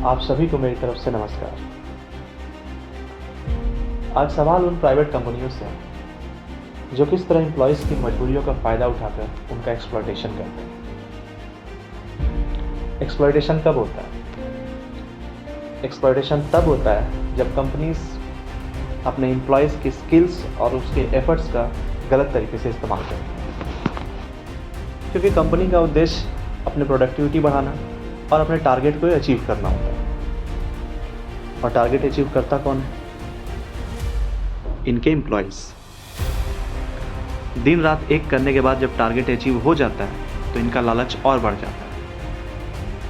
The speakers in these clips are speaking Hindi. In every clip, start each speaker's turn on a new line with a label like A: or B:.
A: आप सभी को मेरी तरफ से नमस्कार। आज सवाल उन प्राइवेट कंपनियों से है जो किस तरह एम्प्लॉयज़ की मजबूरियों का फ़ायदा उठाकर उनका एक्सप्लॉयटेशन करते हैं। एक्सप्लॉयटेशन कब होता है? एक्सप्लॉयटेशन तब होता है जब कंपनीज अपने एम्प्लॉयज़ की स्किल्स और उसके एफर्ट्स का गलत तरीके से इस्तेमाल करती हैं, क्योंकि कंपनी का उद्देश्य अपनी प्रोडक्टिविटी बढ़ाना और अपने टारगेट को अचीव करना होता है। और टारगेट अचीव करता कौन है? इनके एम्प्लॉयज़। दिन रात एक करने के बाद जब टारगेट अचीव हो जाता है तो इनका लालच और बढ़ जाता है,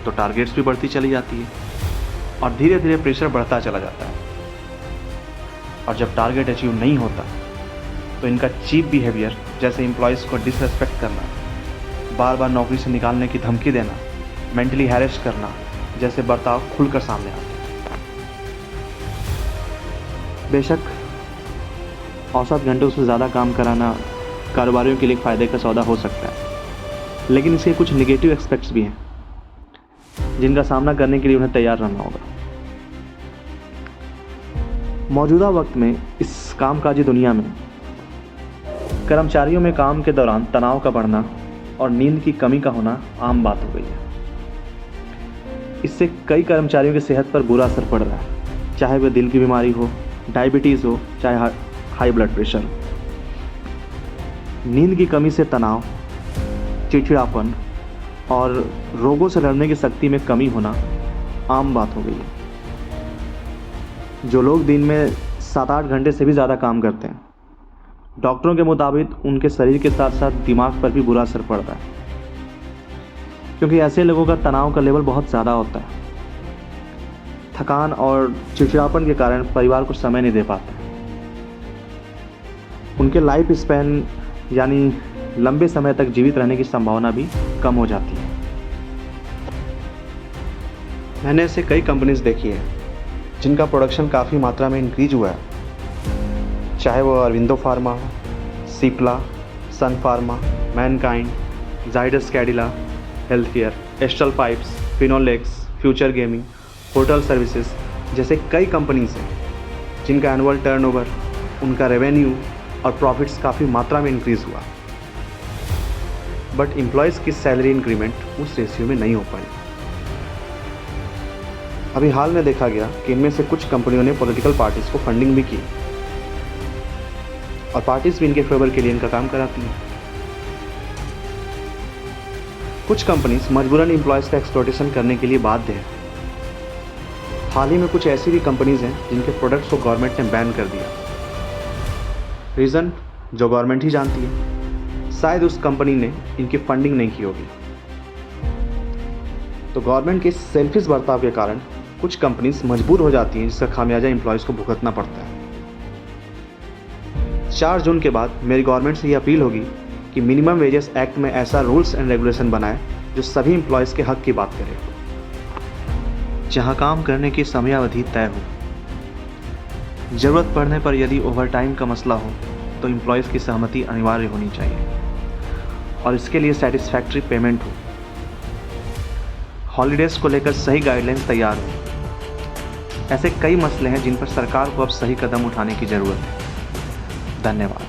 A: तो टारगेट्स भी बढ़ती चली जाती है और धीरे धीरे प्रेशर बढ़ता चला जाता है। और जब टारगेट अचीव नहीं होता तो इनका चीप बिहेवियर, जैसे एम्प्लॉयज़ को डिसरेस्पेक्ट करना, बार बार नौकरी से निकालने की धमकी देना, मेंटली हैरेस करना जैसे बर्ताव खुलकर सामने आते हैं। बेशक औसत घंटों से ज़्यादा काम कराना कारोबारियों के लिए फ़ायदे का सौदा हो सकता है, लेकिन इसके कुछ नेगेटिव एस्पेक्ट्स भी हैं जिनका सामना करने के लिए उन्हें तैयार रहना होगा। मौजूदा वक्त में इस कामकाजी दुनिया में कर्मचारियों में काम के दौरान तनाव का बढ़ना और नींद की कमी का होना आम बात हो गई है। इससे कई कर्मचारियों की सेहत पर बुरा असर पड़ रहा है, चाहे वह दिल की बीमारी हो, डायबिटीज़ हो, चाहे हाई ब्लड प्रेशर हो। नींद की कमी से तनाव, चिड़चिड़ापन और रोगों से लड़ने की शक्ति में कमी होना आम बात हो गई है। जो लोग दिन में 7-8 घंटे से भी ज़्यादा काम करते हैं, डॉक्टरों के मुताबिक उनके शरीर के साथ साथ दिमाग पर भी बुरा असर पड़ रहा है, क्योंकि ऐसे लोगों का तनाव का लेवल बहुत ज़्यादा होता है। थकान और चिड़चिड़ापन के कारण परिवार को समय नहीं दे पाते। उनके लाइफ स्पैन यानी लंबे समय तक जीवित रहने की संभावना भी कम हो जाती है। मैंने ऐसे कई कंपनीज देखी है जिनका प्रोडक्शन काफ़ी मात्रा में इंक्रीज हुआ है, चाहे वो अरविंदो फार्मा, सिप्ला, सन फार्मा, मैनकाइंड, जाइडस कैडिला हेल्थ केयर, एस्ट्रल पाइप्स, फिनोलेक्स, फ्यूचर गेमिंग, होटल सर्विसेज जैसे कई कंपनीज हैं जिनका एनुअल टर्नओवर, उनका रेवेन्यू और प्रॉफिट्स काफ़ी मात्रा में इंक्रीज़ हुआ, बट एम्प्लॉयज़ की सैलरी इंक्रीमेंट उस रेशियो में नहीं हो पाई। अभी हाल में देखा गया कि इनमें से कुछ कंपनियों ने पॉलिटिकल पार्टीज़ को फंडिंग भी की और पार्टीज़ भी इनके फेवर के लिए इनका काम कराती हैं। कुछ कंपनीज मजबूरन एम्प्लॉयज़ का एक्सप्लॉयटेशन करने के लिए बाध्य हैं। हाल ही में कुछ ऐसी भी कंपनीज हैं जिनके प्रोडक्ट्स को गवर्नमेंट ने बैन कर दिया। रीज़न जो गवर्नमेंट ही जानती है, शायद उस कंपनी ने इनकी फंडिंग नहीं की होगी। तो गवर्नमेंट के सेल्फिश बर्ताव के कारण कुछ कंपनीज मजबूर हो जाती हैं, जिसका खामियाजा एम्प्लॉयज़ को भुगतना पड़ता है। 4 जून के बाद मेरी गवर्नमेंट से ये अपील होगी कि मिनिमम वेजेस एक्ट में ऐसा रूल्स एंड रेगुलेशन बनाए जो सभी एम्प्लॉयज़ के हक की बात करे, जहां काम करने की समयावधि तय हो। ज़रूरत पड़ने पर यदि ओवरटाइम का मसला हो तो एम्प्लॉयज़ की सहमति अनिवार्य होनी चाहिए और इसके लिए सेटिस्फैक्ट्री पेमेंट हो। हॉलीडेज़ को लेकर सही गाइडलाइंस तैयार हो। ऐसे कई मसले हैं जिन पर सरकार को अब सही कदम उठाने की ज़रूरत है। धन्यवाद।